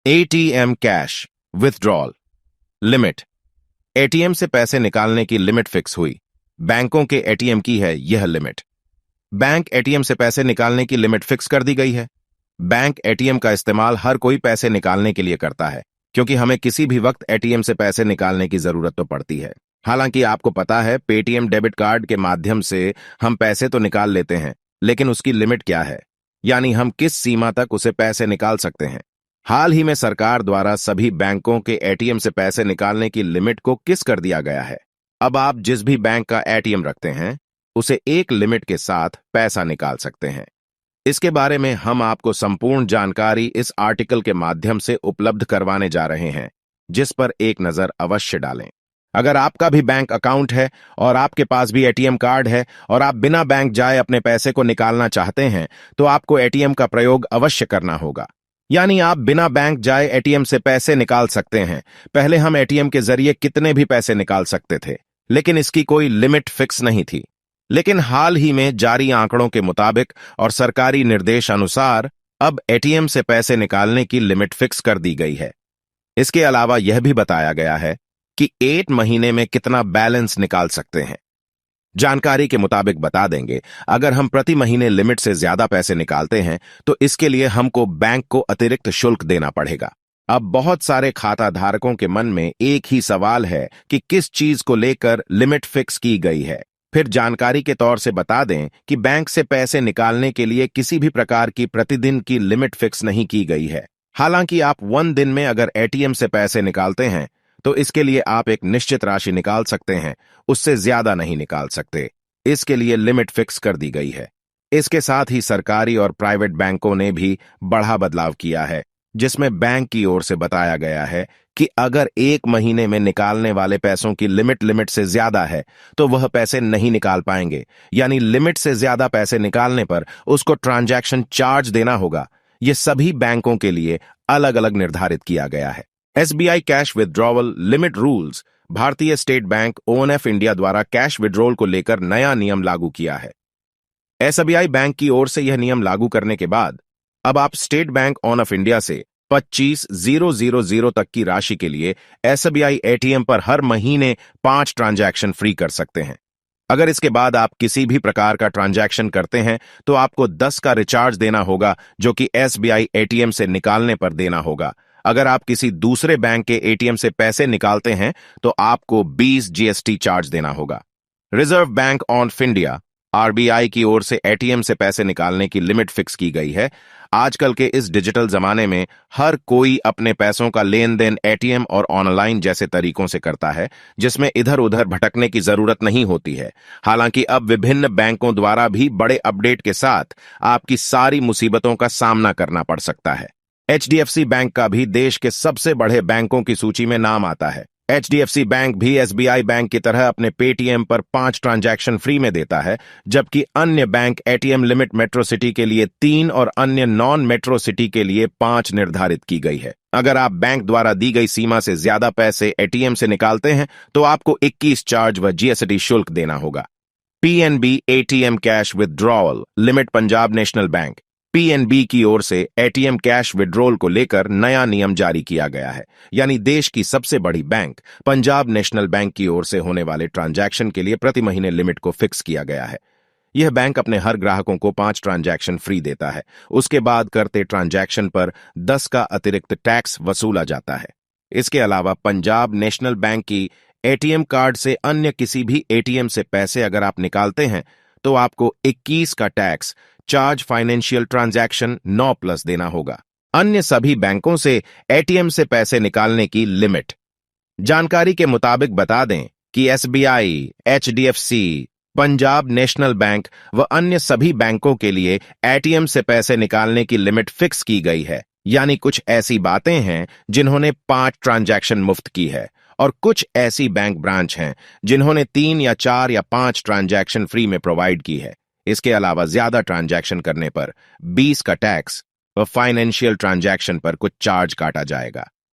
ATM cash withdrawal limit. ATM से पैसे निकालने की लिमिट फिक्स हुई। बैंकों के एटीएम की है यह लिमिट। बैंक एटीएम से पैसे निकालने की लिमिट फिक्स कर दी गई है। बैंक एटीएम का इस्तेमाल हर कोई पैसे निकालने के लिए करता है, क्योंकि हमें किसी भी वक्त एटीएम से पैसे निकालने की जरूरत तो पड़ती है। हालांकि आपको पता है, पेटीएम डेबिट कार्ड के माध्यम से हम पैसे तो निकाल लेते हैं, लेकिन उसकी लिमिट क्या है, यानी हम किस सीमा तक उसे पैसे निकाल सकते हैं। हाल ही में सरकार द्वारा सभी बैंकों के एटीएम से पैसे निकालने की लिमिट को किस कर दिया गया है। अब आप जिस भी बैंक का एटीएम रखते हैं, उसे एक लिमिट के साथ पैसा निकाल सकते हैं। इसके बारे में हम आपको संपूर्ण जानकारी इस आर्टिकल के माध्यम से उपलब्ध करवाने जा रहे हैं, जिस पर एक नजर अवश्य डालें। अगर आपका भी बैंक अकाउंट है और आपके पास भी एटीएम कार्ड है और आप बिना बैंक जाए अपने पैसे को निकालना चाहते हैं, तो आपको एटीएम का प्रयोग अवश्य करना होगा। यानी आप बिना बैंक जाए एटीएम से पैसे निकाल सकते हैं। पहले हम एटीएम के जरिए कितने भी पैसे निकाल सकते थे, लेकिन इसकी कोई लिमिट फिक्स नहीं थी। लेकिन हाल ही में जारी आंकड़ों के मुताबिक और सरकारी निर्देश अनुसार अब एटीएम से पैसे निकालने की लिमिट फिक्स कर दी गई है। इसके अलावा यह भी बताया गया है कि 1 महीने में कितना बैलेंस निकाल सकते हैं। जानकारी के मुताबिक बता देंगे, अगर हम प्रति महीने लिमिट से ज्यादा पैसे निकालते हैं तो इसके लिए हमको बैंक को अतिरिक्त शुल्क देना पड़ेगा। अब बहुत सारे खाता धारकों के मन में एक ही सवाल है कि किस चीज को लेकर लिमिट फिक्स की गई है। फिर जानकारी के तौर से बता दें कि बैंक से पैसे निकालने के लिए किसी भी प्रकार की प्रतिदिन की लिमिट फिक्स नहीं की गई है। हालांकि आप 1 दिन में अगर एटीएम से पैसे निकालते हैं तो इसके लिए आप एक निश्चित राशि निकाल सकते हैं, उससे ज्यादा नहीं निकाल सकते। इसके लिए लिमिट फिक्स कर दी गई है। इसके साथ ही सरकारी और प्राइवेट बैंकों ने भी बड़ा बदलाव किया है, जिसमें बैंक की ओर से बताया गया है कि अगर 1 महीने में निकालने वाले पैसों की लिमिट से ज्यादा है तो वह पैसे नहीं निकाल पाएंगे। यानी लिमिट से ज्यादा पैसे निकालने पर उसको ट्रांजैक्शन चार्ज देना होगा। यह सभी बैंकों के लिए अलग अलग निर्धारित किया गया है। SBI cash withdrawal limit rules भारतीय स्टेट बैंक ओएनएफ इंडिया द्वारा कैश विड्रॉल को लेकर नया नियम लागू किया है। एसबीआई बैंक की ओर से यह नियम लागू करने के बाद अब आप स्टेट बैंक ऑफ इंडिया से 25,000 तक की राशि के लिए एसबीआई एटीएम पर हर महीने 5 ट्रांजैक्शन फ्री कर सकते हैं। अगर इसके बाद आप किसी भी प्रकार का ट्रांजैक्शन करते हैं तो आपको 10 का रिचार्ज देना होगा, जो कि एसबीआई एटीएम से निकालने पर देना होगा। अगर आप किसी दूसरे बैंक के एटीएम से पैसे निकालते हैं तो आपको 20 जीएसटी चार्ज देना होगा। Reserve bank of India RBI की ओर से एटीएम से पैसे निकालने की लिमिट फिक्स की गई है। आजकल के इस डिजिटल जमाने में हर कोई अपने पैसों का लेन देन एटीएम और ऑनलाइन जैसे तरीकों से करता है, जिसमें इधर उधर भटकने की जरूरत नहीं होती है। हालांकि अब विभिन्न बैंकों द्वारा भी बड़े अपडेट के साथ आपकी सारी मुसीबतों का सामना करना पड़ सकता है। एचडीएफसी बैंक का भी देश के सबसे बड़े बैंकों की सूची में नाम आता है। एचडीएफसी बैंक भी एसबीआई बैंक की तरह अपने पेटीएम पर 5 ट्रांजैक्शन फ्री में देता है, जबकि अन्य bank ATM limit metro city के लिए 3 और अन्य नॉन मेट्रो सिटी के लिए 5 निर्धारित की गई है। अगर आप बैंक द्वारा दी गई सीमा से ज्यादा पैसे एटीएम से निकालते हैं तो आपको 21 चार्ज व जीएसटी शुल्क देना होगा। PNB ATM cash withdrawal limit Punjab national bank PNB की ओर से एटीएम कैश विड्रॉल को लेकर नया नियम जारी किया गया है। यानी देश की सबसे बड़ी बैंक पंजाब नेशनल बैंक की ओर से होने वाले ट्रांजैक्शन के लिए प्रति महीने लिमिट को फिक्स किया गया है। यह बैंक अपने हर ग्राहकों को 5 ट्रांजैक्शन फ्री देता है। उसके बाद करते ट्रांजैक्शन पर 10 का अतिरिक्त टैक्स वसूला जाता है। इसके अलावा पंजाब नेशनल बैंक की एटीएम कार्ड से अन्य किसी भी एटीएम से पैसे अगर आप निकालते हैं तो आपको 21 का टैक्स चार्ज फाइनेंशियल ट्रांजैक्शन 9+ देना होगा। अन्य सभी बैंकों से एटीएम से पैसे निकालने की लिमिट। जानकारी के मुताबिक बता दें कि SBI, HDFC, Punjab national bank व अन्य सभी बैंकों के लिए एटीएम से पैसे निकालने की लिमिट फिक्स की गई है। यानी कुछ ऐसी बातें हैं जिन्होंने 5 ट्रांजैक्शन मुफ्त की है और कुछ ऐसी बैंक ब्रांच हैं जिन्होंने 3 या 4 या 5 ट्रांजैक्शन फ्री में प्रोवाइड की है। इसके अलावा ज्यादा ट्रांजैक्शन करने पर 20 का टैक्स व फाइनेंशियल ट्रांजैक्शन पर कुछ चार्ज काटा जाएगा।